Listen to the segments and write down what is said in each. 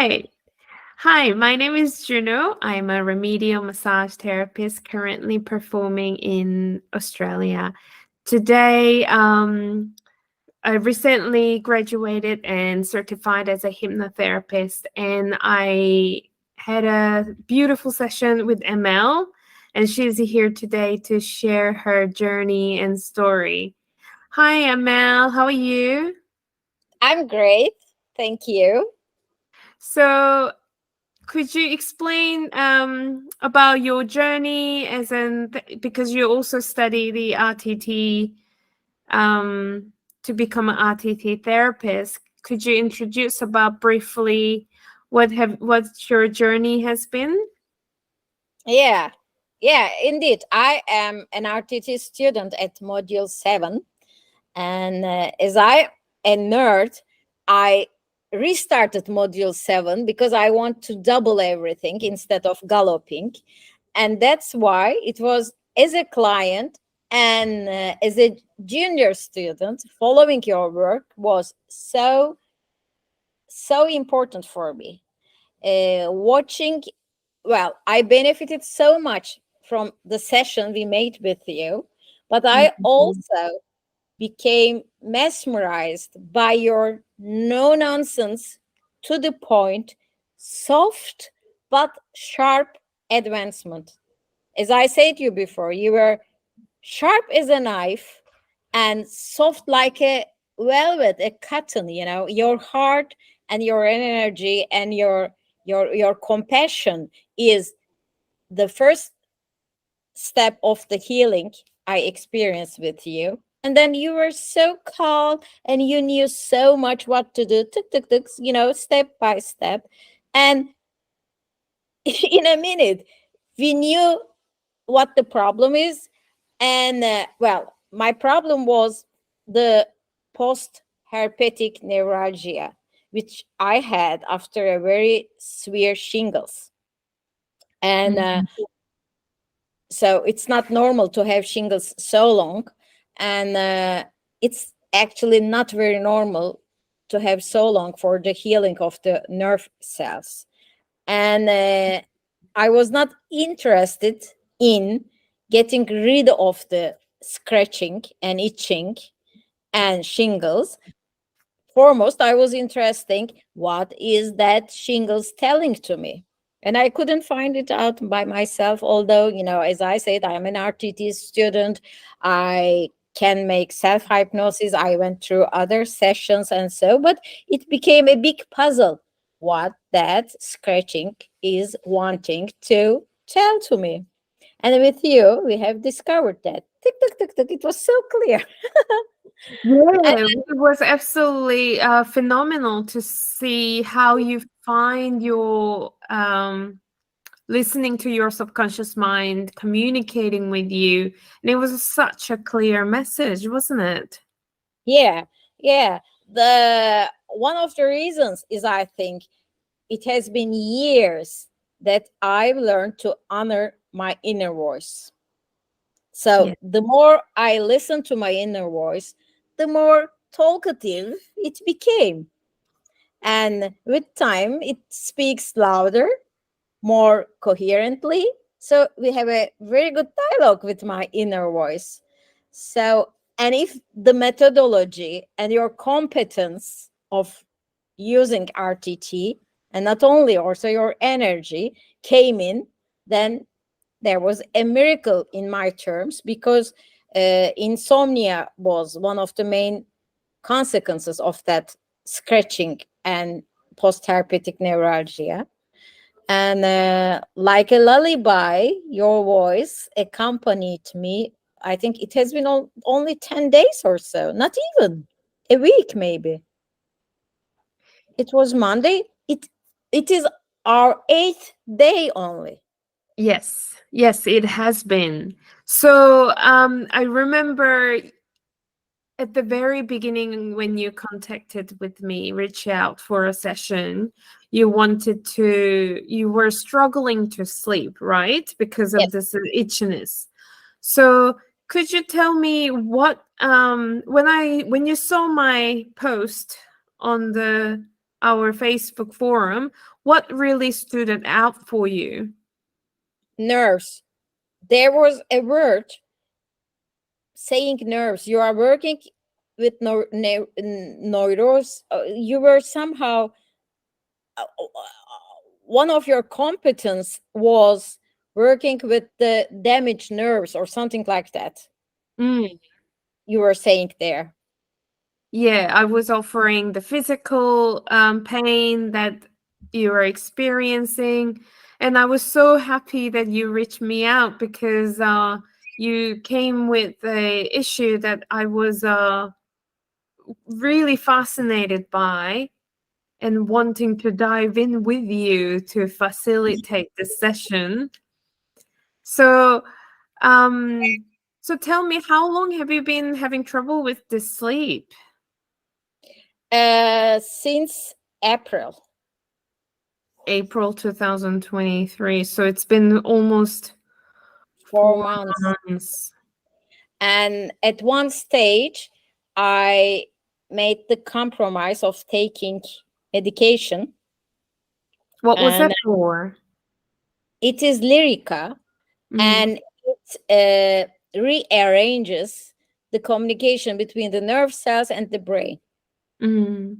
Hi. Hi, my name is Juno. I'm a remedial massage therapist currently performing in Australia. Today, I recently graduated and certified as a hypnotherapist, and I had a beautiful session with Emel, and she's here today to share her journey and story. Hi, Emel. How are you? I'm great. Thank you. So, could you explain about your journey because you also study the RTT um, to become an RTT therapist? Could you introduce about briefly what your journey has been? Yeah. Yeah, indeed. I am an RTT student at Module 7. And as I a nerd, I restarted Module 7 because I want to double everything instead of galloping. And that's why it was as a client and as a junior student, following your work was so important for me. Watching, well, I benefited so much from the session we made with you, but I Mhm. also became mesmerized by your no nonsense, to the point, soft but sharp advancement. As I said to you before, you were sharp as a knife and soft like a velvet, a cotton. Your heart and your energy and your compassion is the first step of the healing I experienced with you. And then you were so calm and you knew so much what to do, tuk, tuk, tuk, step by step. And in a minute, we knew what the problem is. And well, my problem was the post herpetic neuralgia, which I had after a very severe shingles. And Mhm. so it's not normal to have shingles so long. And it's actually not very normal to have so long for the healing of the nerve cells. And I was not interested in getting rid of the scratching and itching and shingles. Foremost, I was interested what is that shingles telling to me. And I couldn't find it out by myself, although, as I said, I'm an RTT student. I can make self hypnosis. I went through other sessions and so, but it became a big puzzle what that scratching is wanting to tell to me. And with you, we have discovered that. Tick, tick, tick, tick. It was so clear. And Yeah, it was absolutely phenomenal to see how you find your listening to your subconscious mind communicating with you, and it was such a clear message, wasn't it? yeah, yeah. The one of the reasons is I think it has been years that I've learned to honor my inner voice. So Yeah. the more I listened to my inner voice, the more talkative it became. And with time, it speaks louder, more coherently. So we have a very good dialogue with my inner voice. So, and if the methodology and your competence of using RTT, and not only also your energy came in, then there was a miracle in my terms, because insomnia was one of the main consequences of that scratching and post-therapeutic neuralgia. And like a lullaby, your voice accompanied me. I think it has been only 10 days or so, not even a week, maybe. It was Monday. It is our eighth day only. Yes, yes, it has been. So I remember at the very beginning when you contacted with me, reach out for a session, you were struggling to sleep, right? Because of Yes. this itchiness. So could you tell me what when you saw my post on the our Facebook forum, what really stood it out for you? Nerves. There was a word saying nerves. You are working with neurons. You were somehow one of your competence was working with the damaged nerves or something like that. Mm. You were saying there. Yeah, I was offering the physical pain that you were experiencing. And I was so happy that you reached me out because you came with a issue that I was really fascinated by and wanting to dive in with you to facilitate the session. So, um, so tell me, how long have you been having trouble with the sleep? Since April. April 2023. So it's been almost 4 4 months. months. And at one stage, I made the compromise of taking medication. What was And that for? it is Lyrica, and it rearranges the communication between the nerve cells and the brain. Mm.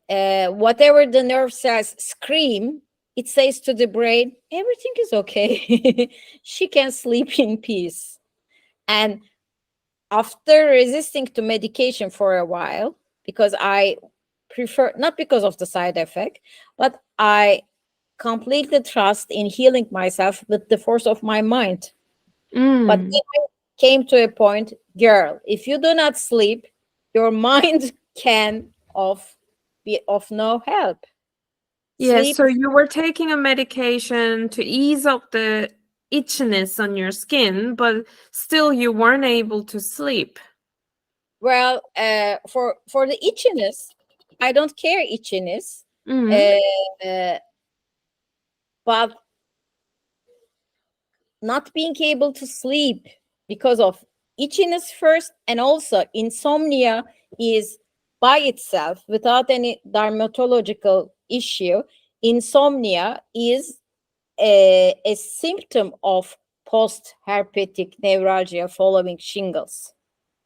Whatever the nerve cells scream, it says to the brain, everything is okay. She can sleep in peace. And after resisting to medication for a while, because I prefer, not because of the side effect, but I completely trust in healing myself with the force of my mind. But then I came to a point, girl, if you do not sleep, your mind can be of no help. Yeah, Sleep, so you were taking a medication to ease up the itchiness on your skin, but still you weren't able to sleep. well, for the itchiness, I don't care itchiness, Mm. uh, but not being able to sleep because of itchiness first, and also insomnia is by itself without any dermatological issue. Insomnia is a symptom of post-herpetic neuralgia following shingles.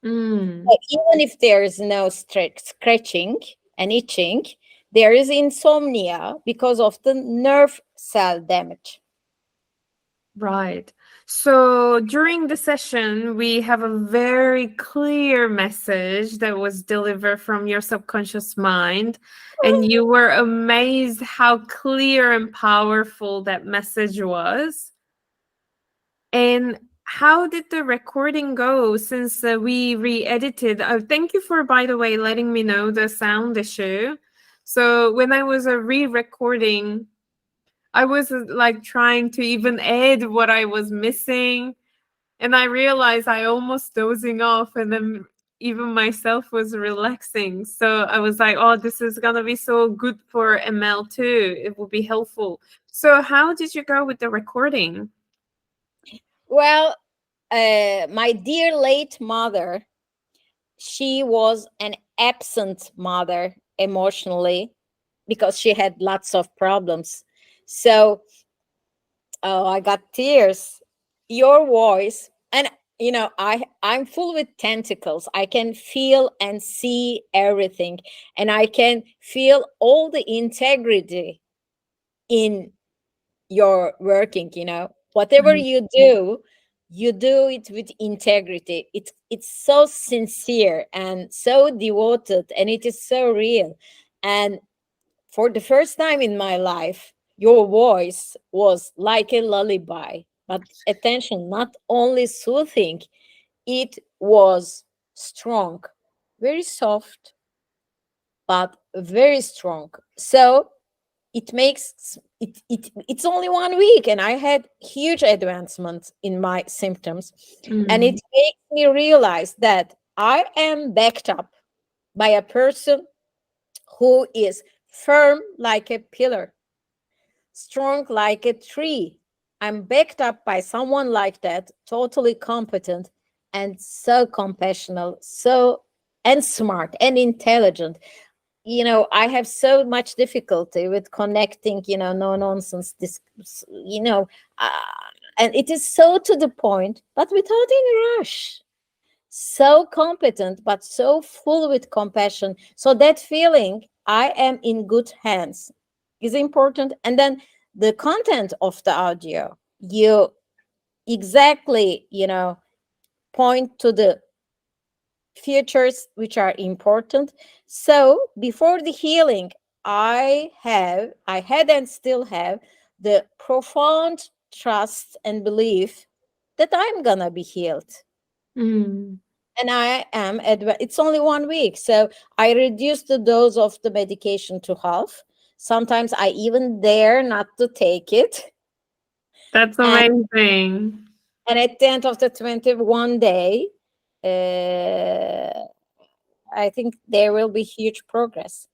Mm. But even if there is no scratching and itching, there is insomnia because of the nerve cell damage. Right. So during the session, we have a very clear message that was delivered from your subconscious mind. And you were amazed how clear and powerful that message was. And how did the recording go since we re-edited? Thank you for, by the way, letting me know the sound issue. So when I was re-recording, I was like trying to even add what I was missing. And I realized I almost dozing off, and then even myself was relaxing. So I was like, oh, this is going to be so good for ML too. It will be helpful. So how did you go with the recording? Well, my dear late mother, she was an absent mother emotionally because she had lots of problems. So, oh, I got tears. Your voice, and I'm full with tentacles. I can feel and see everything, and I can feel all the integrity in your working. Whatever Mm. you do it with integrity. It's so sincere and so devoted, and it is so real. And for the first time in my life, your voice was like a lullaby. But attention, not only soothing, it was strong, very soft, but very strong. So it makes it's only 1 week, and I had huge advancements in my symptoms. And it Mm. makes me realize that I am backed up by a person who is firm like a pillar, strong like a tree. I'm backed up by someone like that, totally competent and so compassionate, so and smart and intelligent. I have so much difficulty with connecting, no nonsense, this, uh, and it is so to the point, but without any rush. So competent, but so full with compassion. So that feeling, I am in good hands, is important. And then the content of the audio, you exactly, point to the features which are important. So before the healing, I had and still have the profound trust and belief that I'm gonna be healed. Mm. And I am it's only 1 week. So I reduced the dose of the medication to half. Sometimes I even dare not to take it. That's And amazing. and at the end of the 21 day, uh, I think there will be huge progress.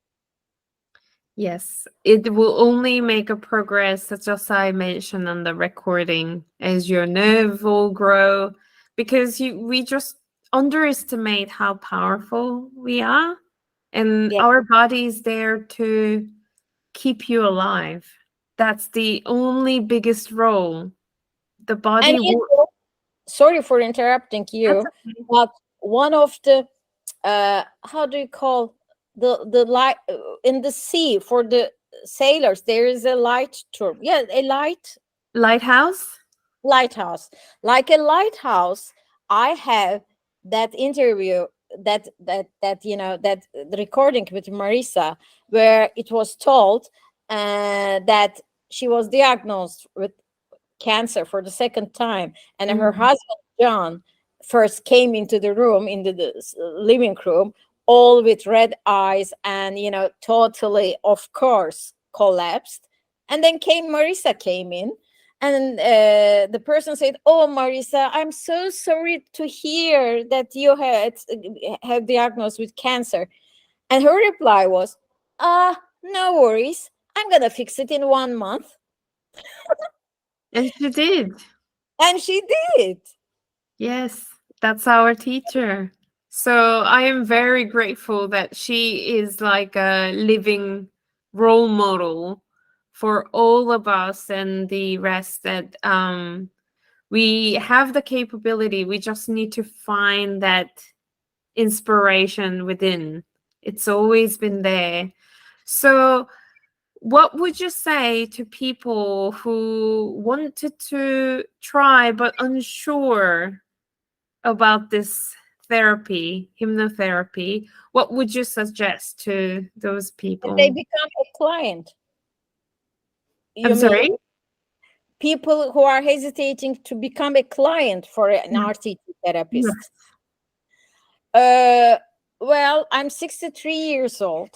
Yes, it will only make a progress, such as I mentioned on the recording, as your nerve will grow, because we just underestimate how powerful we are, and Yeah. our body is there to keep you alive. That's the only biggest role. The And body will. sorry for interrupting That's you, okay. but one of the how do you call the light in the sea for the sailors, there is a light term. Yeah, a Lighthouse. lighthouse. Like a lighthouse, I have that interview, that the recording with Marisa, where it was told that she was diagnosed with cancer for the second time, and her Mm. husband John first came into the room, into the living room, all with red eyes, and totally, of course, collapsed. And then Marisa came in, and the person said, "Oh, Marisa, I'm so sorry to hear that you have diagnosed with cancer." And her reply was, no worries, I'm gonna fix it in 1 month." And she did. And she did. Yes, that's our teacher. So I am very grateful that she is like a living role model for all of us and the rest, that we have the capability. We just need to find that inspiration within. It's always been there. So what would you say to people who wanted to try but unsure about this therapy, hypnotherapy? What would you suggest to those They people? become a client. I'm You mean sorry? people who are hesitating to become a client for an Yeah. RTT Yeah. therapist? Uh, well, I'm 63 years old,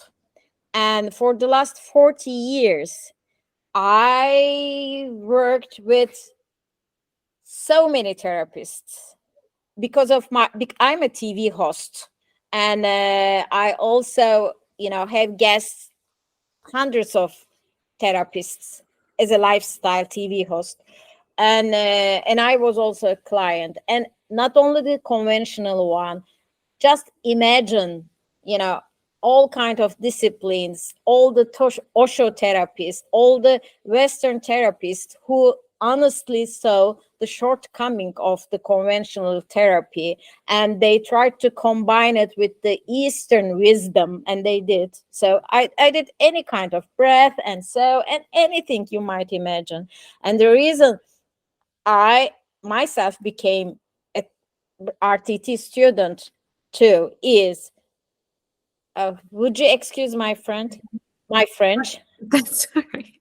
and for the last 40 years, I worked with so many therapists because of I'm a TV host, and I also, have guests, hundreds of therapists as a lifestyle TV host, and I was also a client, and not only the conventional one. Just imagine, you know, all kind of disciplines, all the Osho therapists, all the Western therapists who honestly saw the shortcoming of the conventional therapy, and they tried to combine it with the Eastern wisdom, and they did. So I did any kind of breath and so, and anything you might imagine. And the reason I myself became a RTT student too is, would you excuse my French? That's sorry.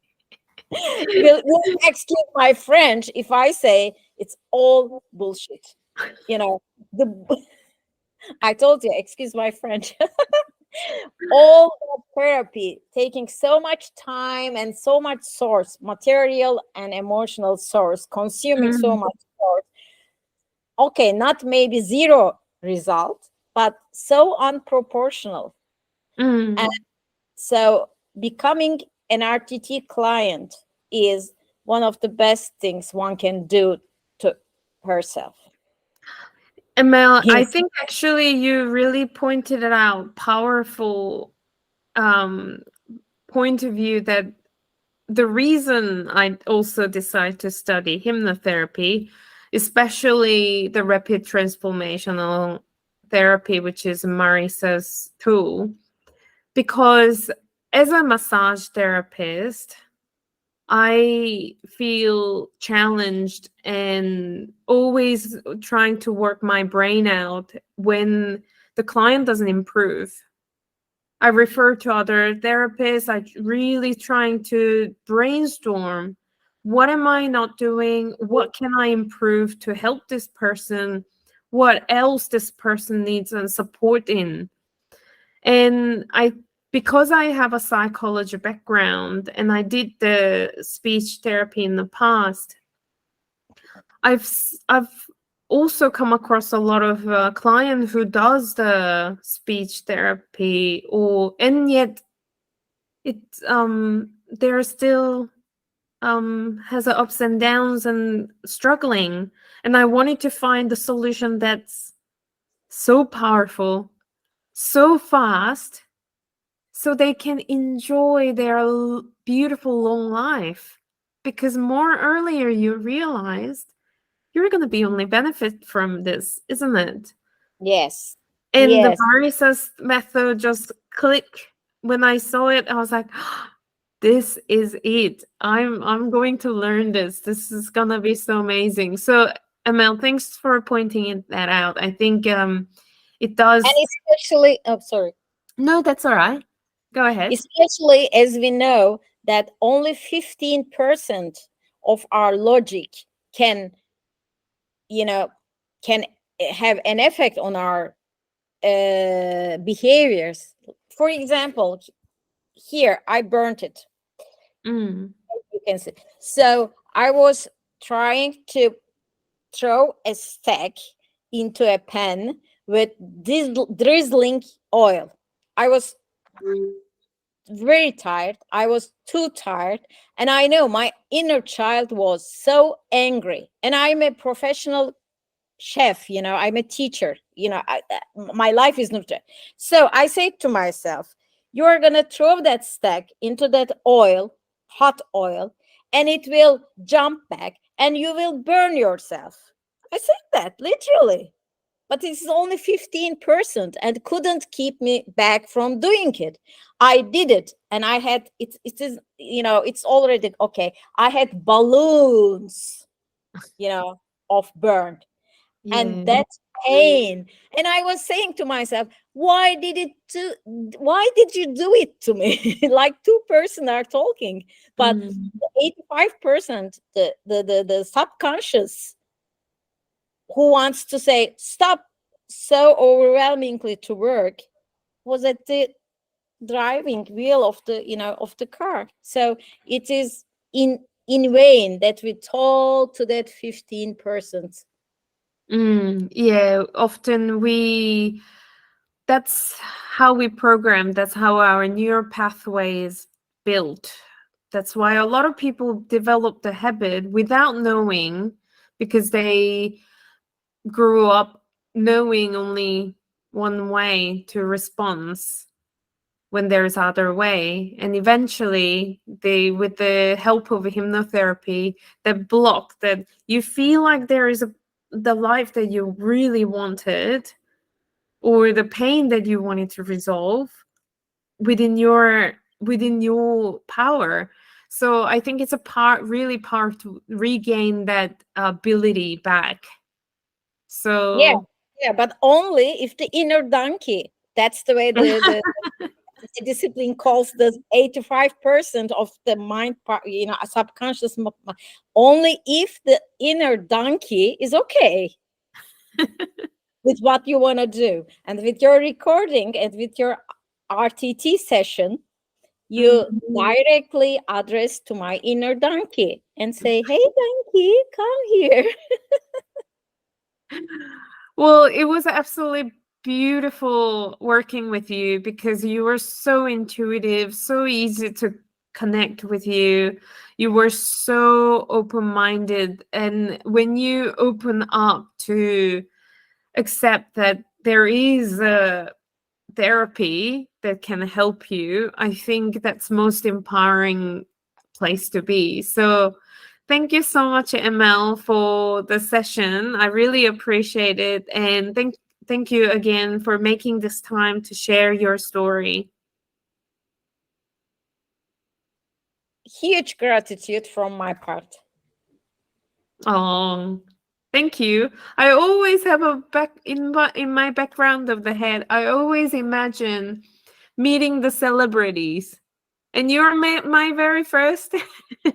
Will you excuse my French if I say it's all bullshit? You know, the I told you, excuse my French. All that therapy taking so much time and so much source, material and emotional source, consuming so Mm, much source. Okay, not maybe zero result, but so unproportional. And mm. so becoming an RTT client is one of the best things one can do to herself. Emel, I Yes. think actually you really pointed it out. Powerful point of view that the reason I also decided to study hypnotherapy, especially the rapid transformational therapy, which is Marisa's tool, because as a massage therapist, I feel challenged and always trying to work my brain out when the client doesn't improve. I refer to other therapists. I really trying to brainstorm, what am I not doing? What can I improve to help this person? What else this person needs and support in? And because I have a psychology background and I did the speech therapy in the past, I've also come across a lot of client who does the speech therapy, and yet it they're still has a ups and downs and struggling. And I wanted to find a solution that's so powerful, so fast, so they can enjoy their beautiful long life. Because more earlier you realized you're going to be only benefit from this, isn't it? Yes. And the Yes. Barisas method just click. When I saw it, I was like, this is it. I'm going to learn this. This is gonna be so amazing. So Emel, thanks for pointing that out. I think it And does. especially, oh, sorry. No, that's all right. Go ahead. Especially as we know that only 15% of our logic can, you know, can have an effect on our behaviors. For example, here I burnt it. Mm. You can see. So I was trying to throw a stack into a pan with drizzling oil. I was very tired. I was too tired. And I know my inner child was so angry. And I'm a professional chef, I'm a teacher, my life is not. So I say to myself, you are going to throw that stack into that oil, hot oil, and it will jump back and you will burn yourself. I said that literally, but it's only 15% and couldn't keep me back from doing it. I did it and I had it is, it's already okay. I had balloons, of burn, and Yeah. that's pain. And I was saying to myself, why did you do it to me? Like two-person are talking, but Mm. 85%, the subconscious, who wants to say stop so overwhelmingly to work, was at the driving wheel of the car. So it is in vain that we talk to that 15%. Yeah, often that's how we program, that's how our neural pathway is built. That's why a lot of people develop the habit without knowing, because they grew up knowing only one way to response when there's other way, and eventually they, with the help of hypnotherapy, that block that you feel like there is the life that you really wanted, or the pain that you wanted to resolve within your power. So I think it's a really part to regain that ability back. Yeah, So yeah, but only if the inner donkey, that's the way the discipline calls the 85% of the mind part, subconscious, only if the inner donkey is okay with what you want to do. And with your recording and with your RTT session, you Mhm. directly address to my inner donkey and say, hey, donkey, come here. Well, it was absolutely beautiful working with you, because you were so intuitive, so easy to connect with you. You were so open-minded. And when you open up to accept that there is therapy that can help you, I think that's most empowering place to be. So thank you so much, Emel, for the session. I really appreciate it. And thank you again for making this time to share your story. Huge gratitude from my part. Oh, thank you. I always have a back in my background of the head. I always imagine meeting the celebrities, and you're my very first. Yeah,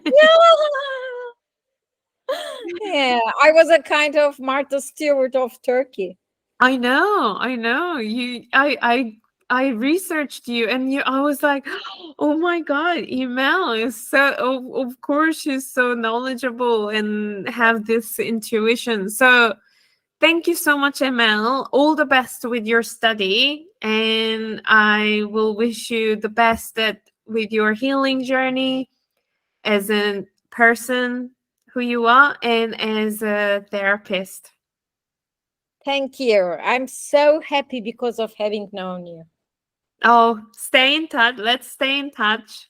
I was a kind of Martha Stewart of Turkey. I know, I know. I researched you, and I was like, oh my God, Emel is so. Of course, she's so knowledgeable and have this intuition. So thank you so much, Emel. All the best with your study, and I will wish you the best with your healing journey as a person who you are and as a therapist. Thank you. I'm so happy because of having known you. Oh, stay in touch. Let's stay in touch.